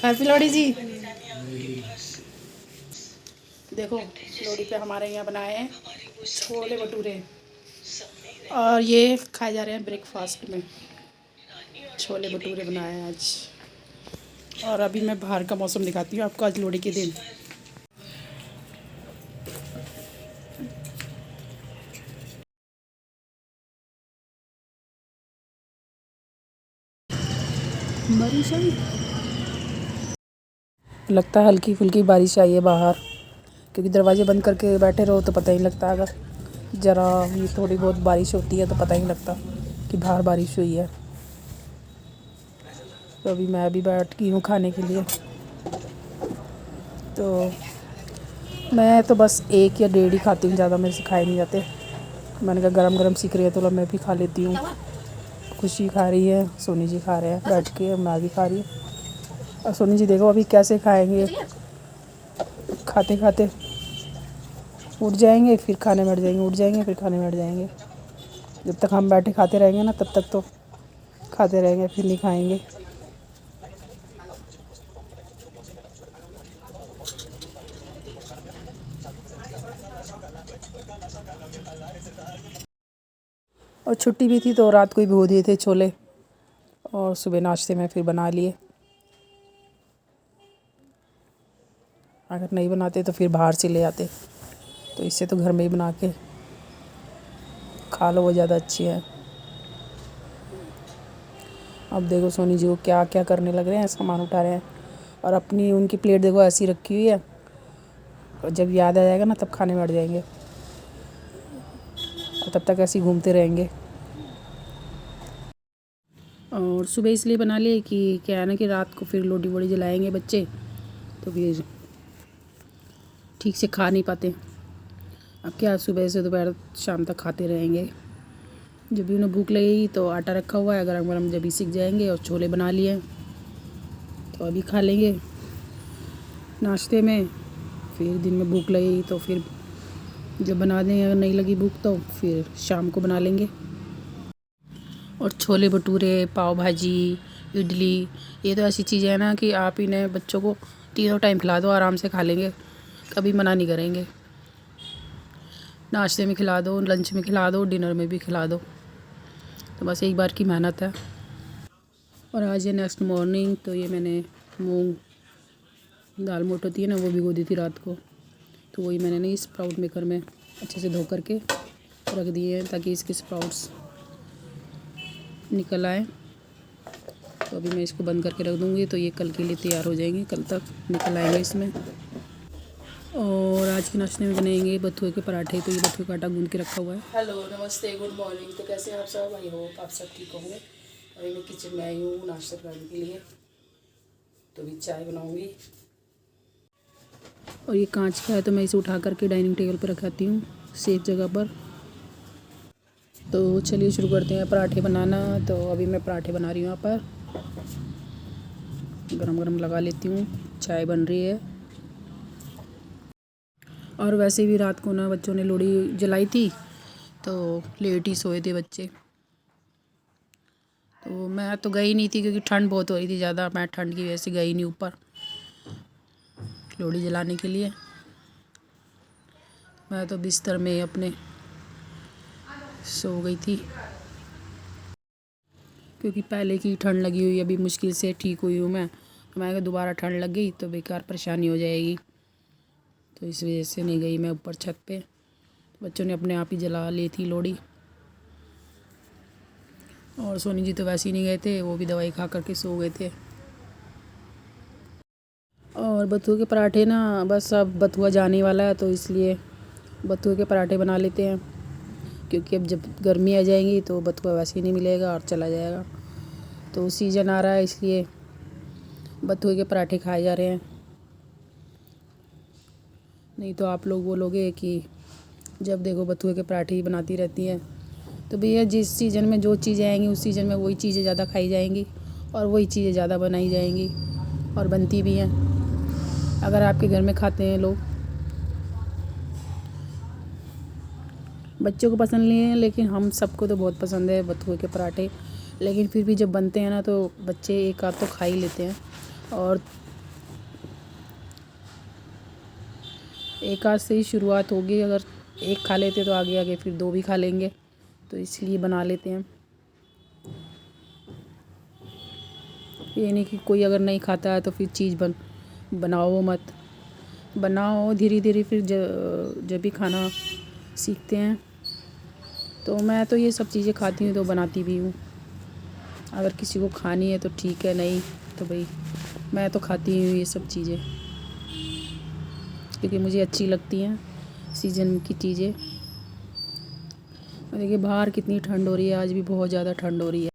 Happy Lohri जी। देखो लोहड़ी पे हमारे यहाँ बनाए हैं छोले भटूरे और ये खाए जा रहे हैं ब्रेकफास्ट में। छोले भटूरे बनाए हैं आज। और अभी मैं बाहर का मौसम दिखाती हूँ आपको आज लोहड़ी के दिन। बारिश आई, लगता है हल्की फुल्की बारिश आई है बाहर, क्योंकि दरवाजे बंद करके बैठे रहो तो पता ही लगता। अगर ज़रा भी थोड़ी बहुत बारिश होती है तो पता ही लगता कि बाहर बारिश हुई है। तो अभी मैं भी बैठ गई हूँ खाने के लिए। तो मैं तो बस एक या डेढ़ ही खाती हूँ, ज़्यादा मेरे से खाए नहीं जाते। मैंने कहा गरम गरम सीख रही है तो मैं भी खा लेती हूँ। खुशी खा रही है, सोनी जी खा रहे हैं बैठ के, मैं भी खा रही हूँ। और सोनी जी देखो अभी कैसे खाएंगे, खाते खाते उठ जाएंगे फिर खाने बैठ जाएंगे, उठ जाएंगे फिर खाने बैठ जाएंगे। जब तक हम बैठे खाते रहेंगे ना तब तक तो खाते रहेंगे, फिर नहीं खाएंगे। और छुट्टी भी थी तो रात को ही भिगो दिए थे छोले और सुबह नाश्ते में फिर बना लिए। अगर नहीं बनाते तो फिर बाहर से ले आते, तो इससे तो घर में ही बना के खा लो, वो ज़्यादा अच्छी है। अब देखो सोनी जी को क्या क्या करने लग रहे हैं, सामान उठा रहे हैं। और अपनी उनकी प्लेट देखो ऐसी रखी हुई है, और जब याद आ जाएगा ना तब खाने बैठ जाएंगे और तब तक ऐसे ही घूमते रहेंगे। और सुबह इसलिए बना लिए कि क्या है ना कि रात को फिर लोटी वोटी जलाएंगे बच्चे, तो फिर ठीक से खा नहीं पाते। अब क्या सुबह से दोपहर शाम तक खाते रहेंगे। जब भी उन्हें भूख लगेगी तो आटा रखा हुआ है गरम गरम, जब भी सीख जाएंगे। और छोले बना लिए तो अभी खा लेंगे नाश्ते में। फिर दिन में भूख लगेगी तो फिर जब बना दें, अगर नहीं लगी भूख तो फिर शाम को बना लेंगे। और छोले भटूरे, पाव भाजी, इडली, ये तो ऐसी चीज़ें हैं ना कि आप इन्हें बच्चों को तीनों टाइम खिला दो, आराम से खा लेंगे, कभी मना नहीं करेंगे। नाश्ते में खिला दो, लंच में खिला दो, डिनर में भी खिला दो, तो बस एक बार की मेहनत है। और आज ये नेक्स्ट मॉर्निंग तो ये मैंने मूंग दाल मोट होती है ना, वो भिगो दी थी रात को, तो वही मैंने नहीं स्प्राउट मेकर में अच्छे से धो करके रख दिए हैं ताकि इसके स्प्राउट्स निकल आए। तो अभी मैं इसको बंद करके रख दूँगी, तो ये कल के लिए तैयार हो जाएंगे, कल तक निकल आएंगे इसमें। और आज के नाश्ते में बनेंगे बथुए के पराठे, तो ये बथुए का आटा गूंद के रखा हुआ है। हेलो नमस्ते गुड मॉर्निंग, तो कैसे हैं आप सब? आई होप आप सब ठीक होंगे। अभी मैं किचन में आई हूँ नाश्ता करने के लिए, तो अभी चाय बनाऊँगी। और ये कांच का है तो मैं इसे उठा करके डाइनिंग टेबल पर रखाती हूँ सेफ जगह पर। तो चलिए शुरू करते हैं पराठे बनाना। तो अभी मैं पराठे बना रही हूँ, यहाँ पर गरम गरम लगा लेती हूँ, चाय बन रही है। और वैसे भी रात को ना बच्चों ने लोहड़ी जलाई थी तो लेट ही सोए थे बच्चे, तो मैं तो गई नहीं थी क्योंकि ठंड बहुत हो रही थी ज़्यादा। मैं ठंड की वजह से गई नहीं ऊपर लोहड़ी जलाने के लिए। मैं तो बिस्तर में अपने सो गई थी, क्योंकि पहले की ठंड लगी हुई, अभी मुश्किल से ठीक हुई हूँ मैं। तो मैं अगर दोबारा ठंड लग गई तो बेकार परेशानी हो जाएगी, तो इस वजह से नहीं गई मैं ऊपर छत पे। बच्चों ने अपने आप ही जला ली थी लोहड़ी। और सोनी जी तो वैसे ही नहीं गए थे, वो भी दवाई खा करके सो गए थे। और बथुए के पराठे ना बस अब बथुआ जाने वाला है, तो इसलिए बथुए के पराठे बना लेते हैं, क्योंकि अब जब गर्मी आ जाएंगी तो बथुआ वैसे ही नहीं मिलेगा और चला जाएगा। तो सीज़न आ रहा है इसलिए बथुए के पराठे खाए जा रहे हैं। नहीं तो आप लोग बोलोगे कि जब देखो बथुए के पराठे ही बनाती रहती हैं। तो भैया जिस सीज़न में जो चीज़ें आएंगी उस सीज़न में वही चीज़ें ज़्यादा खाई जाएंगी और वही चीज़ें ज़्यादा बनाई जाएंगी और बनती भी हैं। अगर आपके घर में खाते हैं लोग, बच्चों को पसंद नहीं है लेकिन हम सबको तो बहुत पसंद है बथुए के पराठे। लेकिन फिर भी जब बनते हैं ना तो बच्चे एक आध तो खा ही लेते हैं। और एक आध से ही शुरुआत होगी, अगर एक खा लेते तो आगे आगे फिर 2 भी खा लेंगे, तो इसलिए बना लेते हैं। ये नहीं कि कोई अगर नहीं खाता है तो फिर चीज़ बनाओ मत, बनाओ धीरे धीरे, फिर जब भी खाना सीखते हैं। तो मैं तो ये सब चीज़ें खाती हूँ तो बनाती भी हूँ। अगर किसी को खानी है तो ठीक है, नहीं तो भाई मैं तो खाती हूँ ये सब चीज़ें, क्योंकि मुझे अच्छी लगती हैं सीज़न की चीज़ें। देखिए बाहर कितनी ठंड हो रही है, आज भी बहुत ज़्यादा ठंड हो रही है।